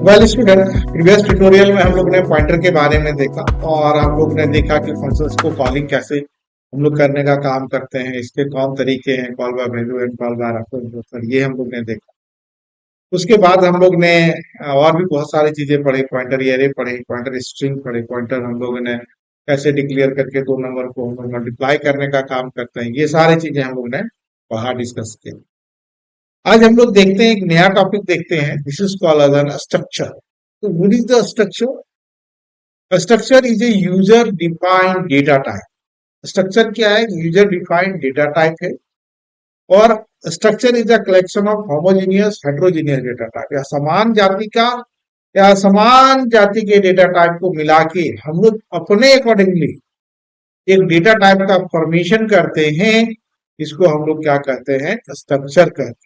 Well student, previous tutorial में हम लोग ने पॉइंटर के बारे में देखा और हम लोग ने देखा कि फंक्शंस को कॉलिंग कैसे हम लोग करने का काम करते हैं, इसके कौन तरीके हैं, call by value and call by reference, ये हम लोग ने देखा। उसके बाद हम लोग ने और भी बहुत सारी चीजें पढ़ी, पॉइंटर एरे पढ़ी, पॉइंटर स्ट्रिंग पढ़ी, पॉइंटर हम लोग ने कैसे डिक्लेयर करके दो नंबर को हम लोग मल्टीप्लाई करने का काम करते हैं, ये सारी चीजें हम लोग ने पढ़ा, डिस्कस किया। आज हम लोग देखते हैं एक नया टॉपिक देखते हैं, this is called as an structure. तो what is the structure? A structure is a user defined data type. Structure क्या है? यूजर डिफाइंड डेटा टाइप है। और structure is a collection of homogeneous heterogeneous data type, या समान जाति का या समान जाति के डेटा टाइप को मिला के हम लोग अपने अकॉर्डिंगली एक डेटा टाइप का फॉर्मेशन करते हैं। इसको हम लोग क्या कहते हैं? स्ट्रक्चर कहते हैं।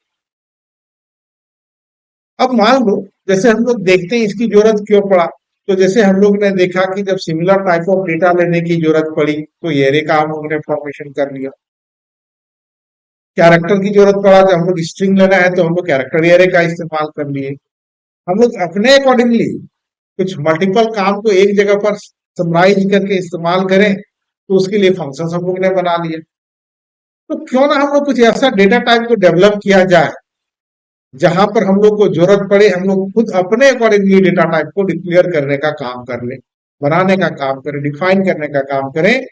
अब मान लो जैसे हम लोग देखते हैं इसकी जरूरत क्यों पड़ा। तो जैसे हम लोग ने देखा कि जब सिमिलर टाइप ऑफ डेटा लेने की जरूरत पड़ी तो एरे का हम लोग ने फॉर्मेशन कर लिया। कैरेक्टर की जरूरत पड़ा, जब हम लोग स्ट्रिंग लेना है तो हम लोग कैरेक्टर एरे का इस्तेमाल कर लिए। हम लोग अपने अकॉर्डिंगली कुछ मल्टीपल काम को एक जगह पर समराइज करके इस्तेमाल करें तो उसके लिए फंक्शन हम लोग ने बना लिए। तो क्यों ना हम लोग कुछ ऐसा डेटा टाइप को डेवलप किया जाए जहां पर हम लोग को जरूरत पड़े हम लोग खुद अपने अकॉर्डिंगली डेटा टाइप को डिक्लेयर करने का काम कर ले, बनाने का काम करें, डिफाइन करने का काम करें।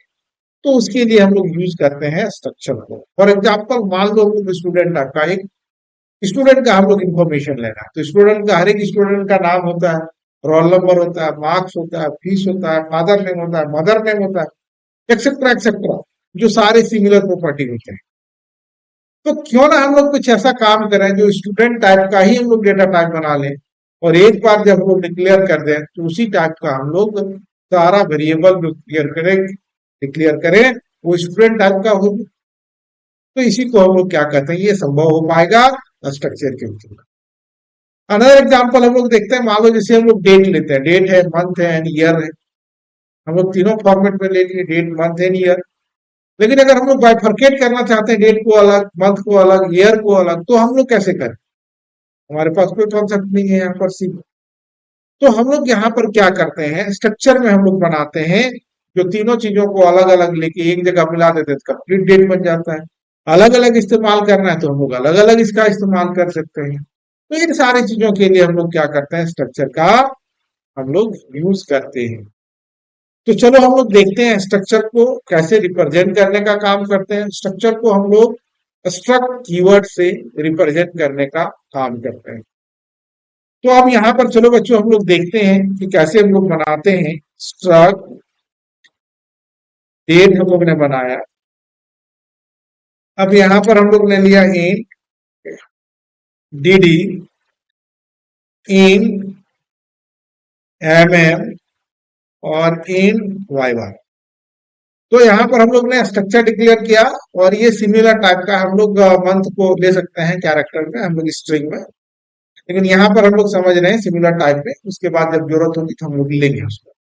तो उसके लिए हम लोग यूज करते हैं स्ट्रक्चर को। फॉर एग्जाम्पल मान लो स्टूडेंट आपका एक स्टूडेंट का हम लोग इन्फॉर्मेशन लेना है, तो स्टूडेंट का हर एक स्टूडेंट का नाम होता है, रोल नंबर होता है, मार्क्स होता है, फीस होता है, फादर नेम होता है, मदर नेम होता है, एक्सेट्रा, जो सारे सिमिलर प्रॉपर्टी होते हैं। तो क्यों ना हम लोग कुछ ऐसा काम करें जो स्टूडेंट टाइप का ही हम लोग डेटा टाइप बना लें, और एक बार जब हम लोग डिक्लेयर कर दें तो उसी टाइप का हम लोग सारा वेरिएबल जो डिक्लेयर करें वो स्टूडेंट टाइप का हो। तो इसी को हम लोग क्या कहते हैं? ये संभव हो पाएगा स्ट्रक्चर के थ्रू। अनदर एग्जाम्पल हम लोग देखते हैं, मान लो जैसे हम लोग डेट लेते हैं, डेट है, मंथ है एंड ईयर है। हम लोग तीनों फॉर्मेट में ले लिए, डेट, मंथ एंड ईयर। लेकिन अगर हम लोग बाइफरकेट करना चाहते हैं, डेट को अलग, मंथ को अलग, ईयर को अलग, तो हम लोग कैसे करें? हमारे पास कोई कॉन्सेप्ट नहीं है यहाँ पर सी। तो हम लोग यहाँ पर क्या करते हैं? स्ट्रक्चर में हम लोग बनाते हैं जो तीनों चीजों को अलग अलग लेके एक जगह मिला देते हैं, कंप्लीट डेट बन जाता है। अलग अलग इस्तेमाल करना है तो हम लोग अलग अलग इसका इस्तेमाल कर सकते हैं। तो इन सारी चीजों के लिए हम लोग क्या करते हैं? स्ट्रक्चर का हम लोग यूज करते हैं। तो चलो हम लोग देखते हैं स्ट्रक्चर को कैसे रिप्रेजेंट करने का काम करते हैं। स्ट्रक्चर को हम लोग स्ट्रक्ट कीवर्ड से रिप्रेजेंट करने का काम करते हैं। तो अब यहाँ पर चलो बच्चों हम लोग देखते हैं कि कैसे हम लोग बनाते हैं। स्ट्रक्ट डेट हम लोग ने बनाया। अब यहाँ पर हम लोग ने लिया int dd, int mm और int yy। तो यहाँ पर हम लोग ने स्ट्रक्चर डिक्लेयर किया और ये सिमिलर टाइप का हम लोग मंथ को ले सकते हैं कैरेक्टर में, हम लोग स्ट्रिंग में। लेकिन यहाँ पर हम लोग समझ रहे हैं सिमिलर टाइप में, उसके बाद जब जरूरत होगी तो हम लोग लेंगे उसको।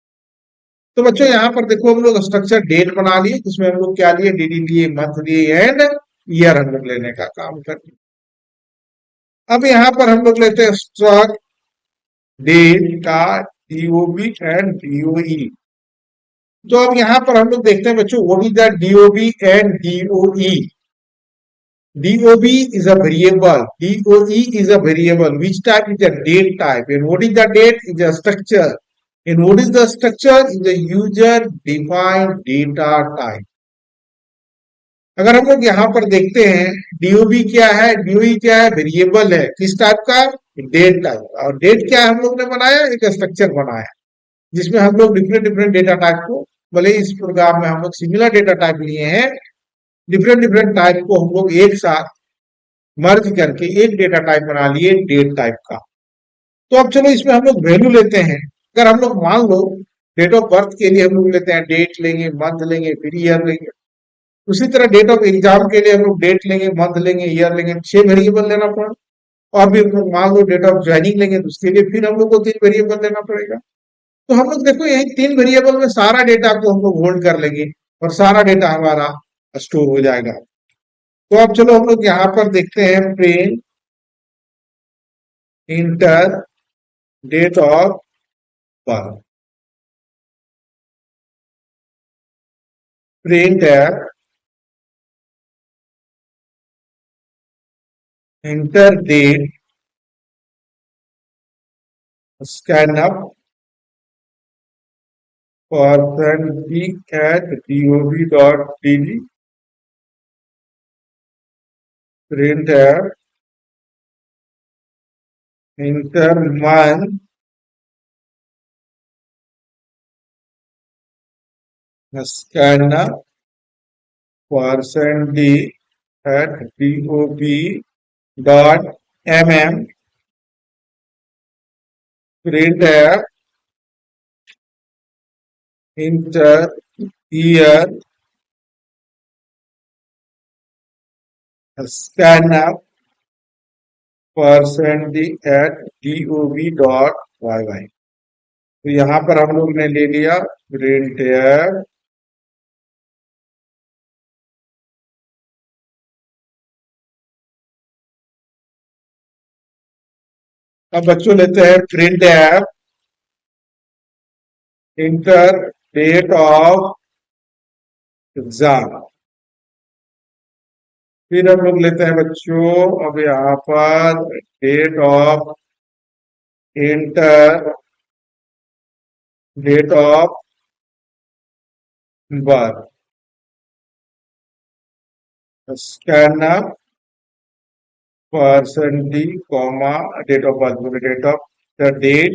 तो बच्चों यहाँ पर देखो हम लोग स्ट्रक्चर डेट बना लिए, उसमें हम लोग क्या लिए? dd लिए, मंथ लिए एंड ईयर हम लोग लेने का काम कर लिए। अब यहाँ पर हम लोग लेते हैं स्ट्रक्ट डेट का डीओबी एंड डीओई। तो अब यहाँ पर हम लोग देखते हैं बच्चों what is the DOB and DOE. DOB is a variable. DOE is a variable. Which type is a date type? And what is the date? Is a structure. And what is the structure? Is a user defined data type. अगर हम लोग यहाँ पर देखते हैं DOB क्या है? DOE क्या है? वेरिएबल है। किस टाइप का? डेट टाइप का। और डेट क्या है? हम लोग ने बनाया एक स्ट्रक्चर बनाया जिसमें हम लोग डिफरेंट डिफरेंट डेटा टाइप को, भले इस प्रोग्राम में हम लोग सिमिलर डेटा टाइप लिए हैं, डिफरेंट डिफरेंट टाइप को हम लोग एक साथ मर्ज करके एक डेटा टाइप बना लिए डेट टाइप का। तो अब चलो इसमें हम लोग वैल्यू लेते हैं। अगर हम लोग मान लो डेट ऑफ बर्थ के लिए हम लोग लेते हैं डेट लेंगे, मंथ लेंगे, फिर ईयर लेंगे। उसी तरह डेट ऑफ एग्जाम के लिए हम लोग डेट लेंगे, मंथ लेंगे, ईयर लेंगे, 6 वेरिएबल लेना पड़ा। और भी मान लो डेट ऑफ ज्वाइनिंग लेंगे तो उसके लिए फिर हम लोग को 3 वेरिएबल लेना पड़ेगा। तो हम लोग देखो यही 3 वेरिएबल में सारा डेटा को हम लोग होल्ड कर लेंगे और सारा डेटा हमारा स्टोर हो जाएगा। तो अब चलो हम लोग यहाँ पर देखते हैं print enter date of birth, print eight enter date scan up person D at dov.dd, print eight enter month scan up person D at dov.mm, print at inter year scan up percent at dov.yy। तो यहाँ पर हम लोग ने ले लिया print eight अब बच्चों लेते हैं print eight enter date of exam. फिर हम लोग लेते हैं बच्चों अब यहाँ पर date of enter date of birth scan up person d comma date of birth, date of the date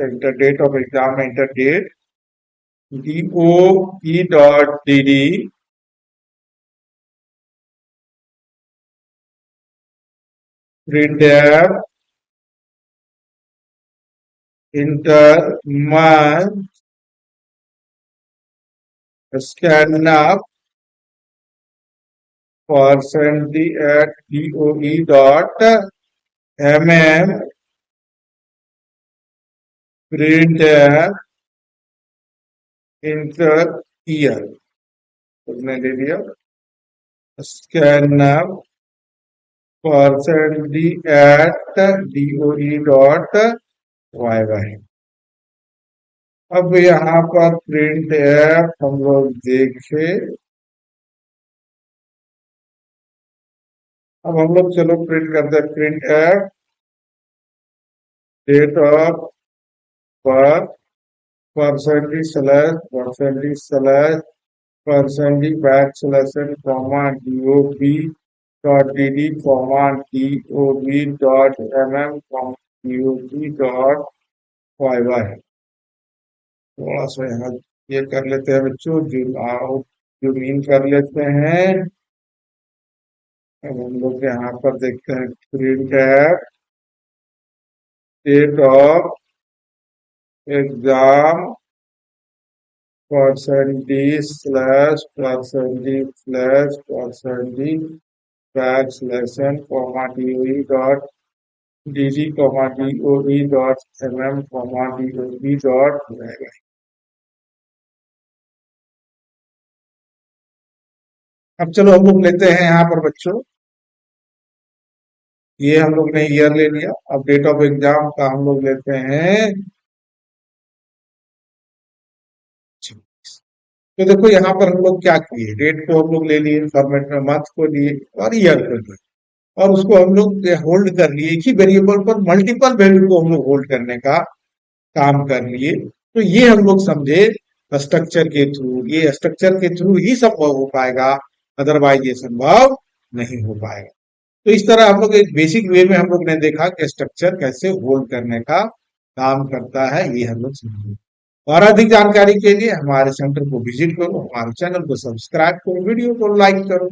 enter date of exam में enter date dov.dd printf enter month scan up person D at dov.mm, printf enter year, उसने ले लिया scan up person D at dov.yy। अब यहाँ पर print F हम लोग देखे, अब हम लोग चलो प्रिंट करते हैं print F date of birth %/% back selection comma dov.dd comma dov.mm dov.yy। थोड़ा सा यहाँ ये कर लेते हैं बच्चों, जूम आउट जूम इन कर लेते हैं। अब हम लोग यहाँ पर देखते हैं print at date of exam %/%d/%d back selection comma dov.dd comma dov.mm comma dov.y। अब चलो हम लोग लेते हैं यहाँ पर बच्चों, ये हम लोग ने ईयर ले लिया। अब डेट ऑफ एग्जाम का हम लोग लेते हैं, तो देखो यहाँ पर हम लोग क्या किए, डेट को हम लोग ले लिए फॉर्मेट में, मंथ को लिए और ईयर को लिए, और उसको हम लोग होल्ड कर लिए। एक ही वेरिएबल पर मल्टीपल वैल्यू को हम लोग होल्ड करने का काम कर लिए। तो ये हम लोग समझे स्ट्रक्चर के थ्रू, ये स्ट्रक्चर के थ्रू ही संभव हो पाएगा, अदरवाइज ये संभव नहीं हो पाएगा। तो इस तरह हम लोग एक बेसिक वे में हम लोग ने देखा कि स्ट्रक्चर कैसे होल्ड करने का काम करता है, ये हम लोग समझे। और अधिक जानकारी के लिए हमारे सेंटर को विजिट करो, हमारे चैनल को सब्सक्राइब करो, वीडियो को लाइक करो।